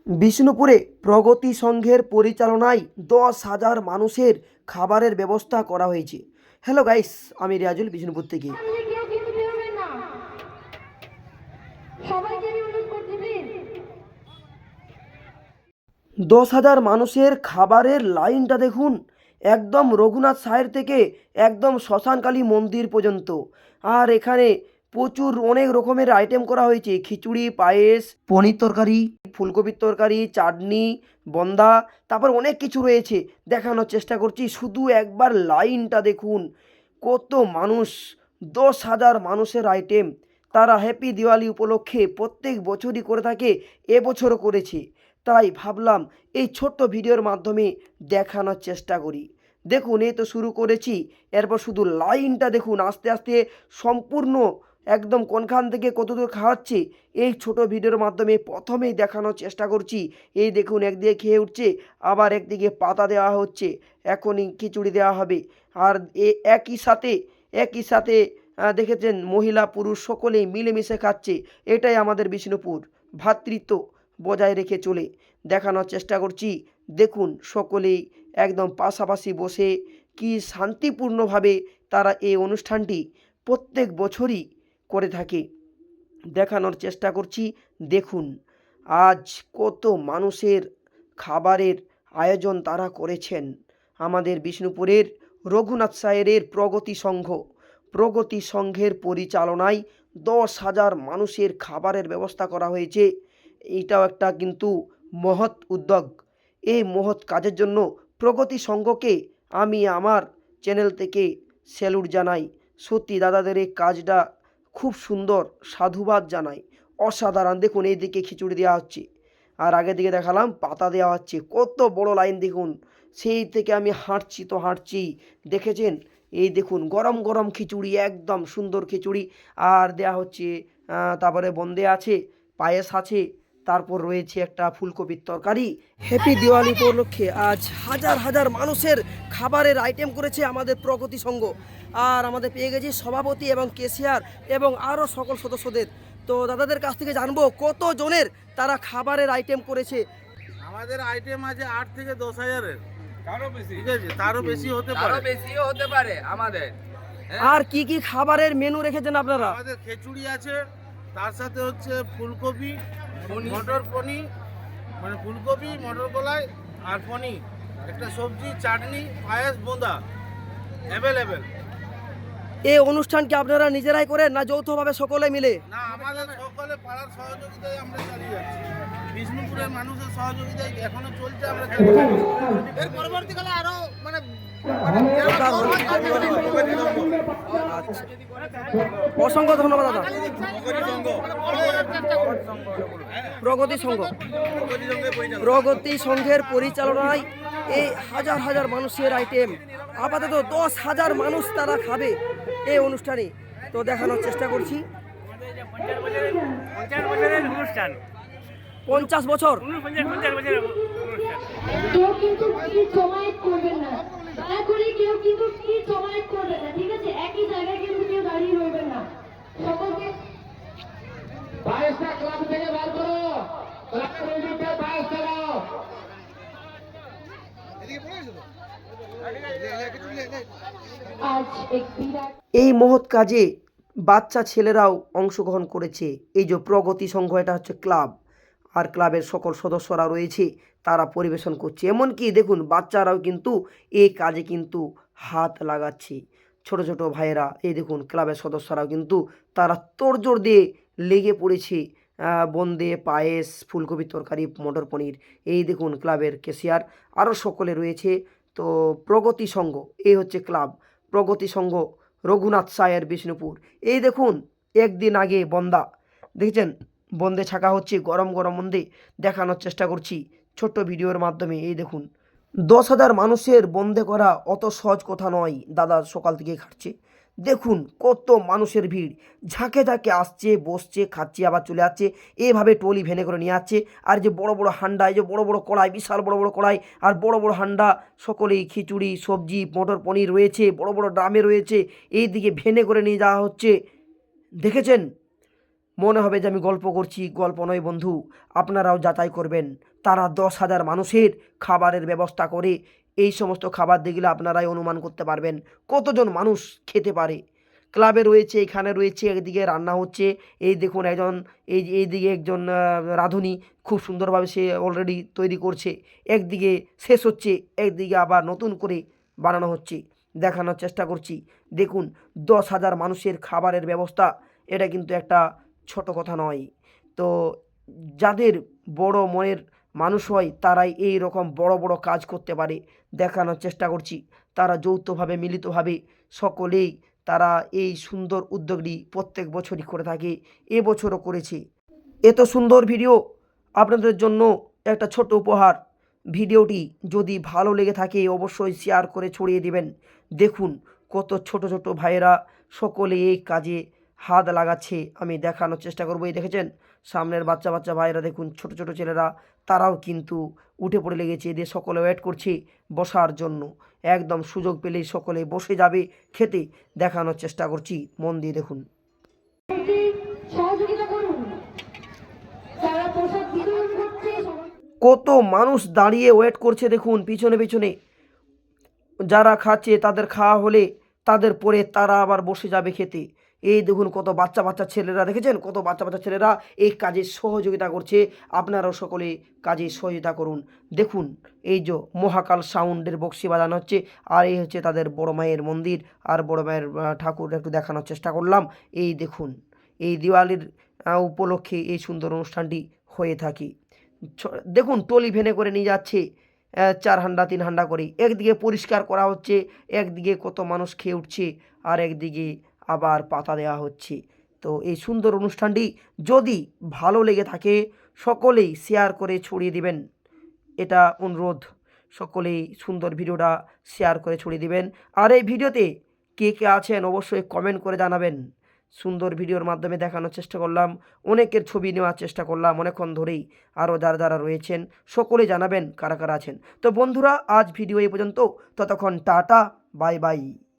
বিষ্ণুপুরে প্রগতি সংঘের পরিচালনায় 10,000 মানুষের খাবারের ব্যবস্থা করা হয়েছে। হ্যালো গাইস, আমি রিয়াজুল বিষ্ণুপুর থেকে। 10,000 মানুষের খাবারের লাইনটা দেখুন, একদম রঘুনাথ সাহের থেকে একদম শ্মশানকালী মন্দির পর্যন্ত। আর এখানে প্রচুর অনেক রকমের আইটেম করা হয়েছে, খিচুড়ি, পায়েস, পনির তরকারি, ফুলকপির তরকারি, চাটনি, বন্দা, তারপর অনেক কিছু রয়েছে। দেখানোর চেষ্টা করছি, শুধু একবার লাইনটা দেখুন, কত মানুষ। 10,000 মানুষের আইটেম। তারা হ্যাপি দিওয়ালি উপলক্ষে প্রত্যেক বছরই করে থাকে, এবছরও করেছে। তাই ভাবলাম এই ছোট্ট ভিডিওর মাধ্যমে দেখানোর চেষ্টা করি। দেখুন, এই তো শুরু করেছি, এরপর শুধু লাইনটা দেখুন, আস্তে আস্তে সম্পূর্ণ একদম কোনখান থেকে কতদূর খাওয়াচ্ছে এই ছোট ভিডিওর মাধ্যমে প্রথমেই দেখানোর চেষ্টা করছি। এই দেখুন, একদিকে খেয়ে উঠছে, আবার একদিকে পাতা দেওয়া হচ্ছে, এখনই খিচুড়ি দেওয়া হবে। আর একই সাথে দেখেছেন, মহিলা পুরুষ সকলেই মিলেমিশে খাচ্ছে। এটাই আমাদের বিষ্ণুপুর, ভ্রাতৃত্ব বজায় রেখে চলে। দেখানোর চেষ্টা করছি, দেখুন সকলেই একদম পাশাপাশি বসে কি শান্তিপূর্ণভাবে তারা এই অনুষ্ঠানটি প্রত্যেক বছরই করে থাকে। দেখানোর চেষ্টা করছি, দেখুন আজ কত মানুষের খাবারের আয়োজন তারা করেছেন। আমাদের বিষ্ণুপুরের রঘুনাথ সাহের প্রগতি সংঘের পরিচালনায় 10,000 মানুষের খাবারের ব্যবস্থা করা হয়েছে। এইটাও একটা কিন্তু মহৎ উদ্যোগ। এই মহৎ কাজের জন্য প্রগতি সংঘকে আমি আমার চ্যানেল থেকে স্যালুট জানাই। সত্যি দাদাদের এই কাজটা খুব সুন্দর, সাধুবাদ জানাই, অসাধারণ। দেখুন, এই দিকে খিচুড়ি দেওয়া হচ্ছে, আর আগের দিকে দেখালাম পাতা দেওয়া হচ্ছে। কত বড় লাইন দেখুন, সেই থেকে আমি হাঁটছি। দেখেছেন, এই দেখুন গরম গরম খিচুড়ি, একদম সুন্দর খিচুড়ি। আর দেওয়া হচ্ছে, তারপরে বন্দে আছে, পায়েস আছে, তারপর রয়েছে একটা ফুলকপির তরকারি। হ্যাপি দিওয়ালি উপলক্ষে আজ হাজার হাজার মানুষের খাবারের আইটেম করেছে আমাদের প্রগতি সংঘ। আর আমাদের পেয়ে গেছি সভাপতি এবং কেশিয়ার এবং আরও সকল সদস্যদের। তো দাদাদের কাছ থেকে জানবো কত জনের তারা খাবারের আইটেম করেছে। আমাদের আইটেম আছে 8 থেকে 10,000-এর, তারও বেশি। ঠিক আছে, তারও বেশি হতে পারে, বেশিও হতে পারে আমাদের। আর কি কি খাবারের মেনু রেখেছেন আপনারা? আমাদের খিচুড়ি আছে, তার সাথে হচ্ছে ফুলকপি, মটর পনির, মানে ফুলকপি মটর কলাই আর পনির, একটা সবজি, চাটনি, পায়েস, বোঁদা অ্যাভেলেবেল। এই অনুষ্ঠান কি আপনারা নিজেরাই করেন না যৌথভাবে সকলে মিলে? না, আমাদের সকলে পাড়ার সহযোগিতায় আমরা চালিয়ে যাচ্ছি। বিষ্ণুপুরের মানুষের সহযোগিতায় এখনো চলছে, আমরা চালিয়ে যাচ্ছি। এর পরবর্তীকালে আরো মানে অসংখ্য ধন্যবাদ দাদা। প্রগতি সংঘের পরিচালনায় এই হাজার হাজার মানুষের আইটেম, আপাতত 10,000 মানুষ তারা খাবে এই অনুষ্ঠানে। তো দেখানোর চেষ্টা করছি। 50 বছর কেউ কিন্তু জমায়েত করবেন না, দয়া করে কেউ কিন্তু জমায়েত করবেন না, ঠিক আছে? একই জায়গায় কিন্তু কেউ দাঁড়িয়ে রইবেন না। সকলকে 22টা ক্লাব থেকে বার করো, ক্লাবের ওইদিকে 22 চালাও। আজ এক বিরাট এই মহৎ কাজে বাচ্চা ছেলেরাও অংশগ্রহণ করেছে। এই যে প্রগতি সংঘ, এটা হচ্ছে ক্লাব, আর ক্লাবের সকল সদস্যরা রয়েছে, তারা পরিবেশন করছে। এমনকি দেখুন, বাচ্চারাও কিন্তু এই কাজে কিন্তু হাত লাগাচ্ছে। ছোট ছোট ভাইয়েরা, এই দেখুন ক্লাবের সদস্যরাও কিন্তু তারা তোড়জোড় দিয়ে লেগে পড়েছে। বন্দে, পায়েস, ফুলকপির তরকারি, মটর পনির। এই দেখুন ক্লাবের কেশিয়ার, আরও সকলে রয়েছে। তো প্রগতি সংঘ, এই হচ্ছে ক্লাব প্রগতি সংঘ রঘুনাথ সাহের বিষ্ণুপুর। এই দেখুন, একদিন আগে বন্দা দেখেছেন, বন্দে ছাকা হচ্ছে, গরম গরম বন্দে দেখানোর চেষ্টা করছি ছোট্ট ভিডিওর মাধ্যমে। এই দেখুন, 10,000 মানুষের বন্দে করা অত সহজ কথা নয়। দাদা সকাল থেকে খাচ্ছে, দেখুন কত মানুষের ভিড়, ঝাঁকে ঝাঁকে আসছে, বসছে, খাচ্ছে, আবার চলে যাচ্ছে, এভাবে টলি ভেনে করে নিয়ে যাচ্ছে। আর যে বড় বড় হান্ডা, এই যে বড় বড় কড়াই, বিশাল বড় বড় কড়াই আর বড় বড় হান্ডা, সকলেই খিচুড়ি, সবজি, মটর পনির রয়েছে, বড় বড় ড্রামে রয়েছে, এই দিকে ভেনে করে নিয়ে যাওয়া হচ্ছে। দেখেছেন, মনে হবে যে আমি গল্প করছি, গল্প নয় বন্ধু, আপনারাও যাচাই করবেন। তারা 10,000 মানুষের খাবারের ব্যবস্থা করে এই সমস্ত খাবার দেখলে আপনারাই অনুমান করতে পারবেন কতজন মানুষ খেতে পারে। ক্লাবে রয়েছে, এখানে রয়েছে, একদিকে রান্না হচ্ছে, এই দেখুন একজন এইদিকে একজন রাঁধুনি খুব সুন্দরভাবে সে অলরেডি তৈরি করছে, একদিকে শেষ হচ্ছে, একদিকে আবার নতুন করে বানানো হচ্ছে, দেখানোর চেষ্টা করছি। দেখুন 10,000 মানুষের খাবারের ব্যবস্থা, এটা কিন্তু একটা ছোট কথা নয়। তো যাদের বড় মনের মানুষ হয় তারাই এই রকম বড় বড় কাজ করতে পারে, দেখানোর চেষ্টা করছি। তারা যৌথভাবে মিলিতভাবে সকলেই তারা এই সুন্দর উদ্যোগটি প্রত্যেক বছরই করে থাকে, এবছরও করেছে। এত সুন্দর ভিডিও আপনাদের জন্য একটা ছোট উপহার। ভিডিওটি যদি ভালো লেগে থাকে অবশ্যই শেয়ার করে ছড়িয়ে দিবেন। দেখুন কত ছোট ছোট ভাইয়েরা সকলে এই কাজে হাত লাগাচ্ছে, আমি দেখানোর চেষ্টা করবো। এই দেখেছেন সামনের বাচ্চা বাচ্চা ভাইয়েরা, দেখুন ছোট ছোট ছেলেরা, তারাও কিন্তু উঠে পড়ে লেগেছে, এদের সকলে ওয়েট করছে বসার জন্য। একদম সুযোগ পেলেই সকলে বসে যাবে খেতে, দেখানোর চেষ্টা করছি, মন দিয়ে দেখুন। সহযোগিতা করুন, যারা প্রসাদ বিতরণ করছে সবাই কত মানুষ দাঁড়িয়ে ওয়েট করছে, দেখুন পিছনে পিছনে যারা খাচ্ছে তাদের খাওয়া হলে তাদের পরে তারা আবার বসে যাবে খেতে। এই দেখুন কত বাচ্চা বাচ্চা ছেলেরা, দেখেছেন কত বাচ্চা বাচ্চা ছেলেরা এই কাজে সহযোগিতা করছে। আপনারাও সকলে কাজে সহযোগিতা করুন। দেখুন এই যে মহাকাল সাউন্ডের বক্সি বাজানো হচ্ছে, আর এই হচ্ছে তাদের বড় মায়ের মন্দির আর বড় মায়ের ঠাকুর একটু দেখানোর চেষ্টা করলাম। এই দেখুন এই দিওয়ালির উপলক্ষে এই সুন্দর অনুষ্ঠানটি হয়ে থাকে। দেখুন টলি ভেনে করে নিয়ে যাচ্ছে, 4 হান্ডা 3 হান্ডা করে, একদিকে পরিষ্কার করা হচ্ছে, একদিকে কত মানুষ খেয়ে উঠছে, আর একদিকে আবার পাতা দেওয়া হচ্ছে। তো এই সুন্দর অনুষ্ঠানটি যদি ভালো লেগে থাকে সকলেই শেয়ার করে ছড়িয়ে দিবেন, এটা অনুরোধ। সকলেই সুন্দর ভিডিওটা শেয়ার করে ছড়িয়ে দিবেন। আর এই ভিডিওতে কে কে আছেন অবশ্যই কমেন্ট করে জানাবেন। সুন্দর ভিডিওর মাধ্যমে দেখানোর চেষ্টা করলাম, অনেকের ছবি নেওয়ার চেষ্টা করলাম অনেকক্ষণ ধরেই। আরও যারা যারা রয়েছেন সকলে জানাবেন কারা কারা আছেন। তো বন্ধুরা আজ ভিডিও এই পর্যন্ত, ততক্ষণ টাটা, বাই বাই।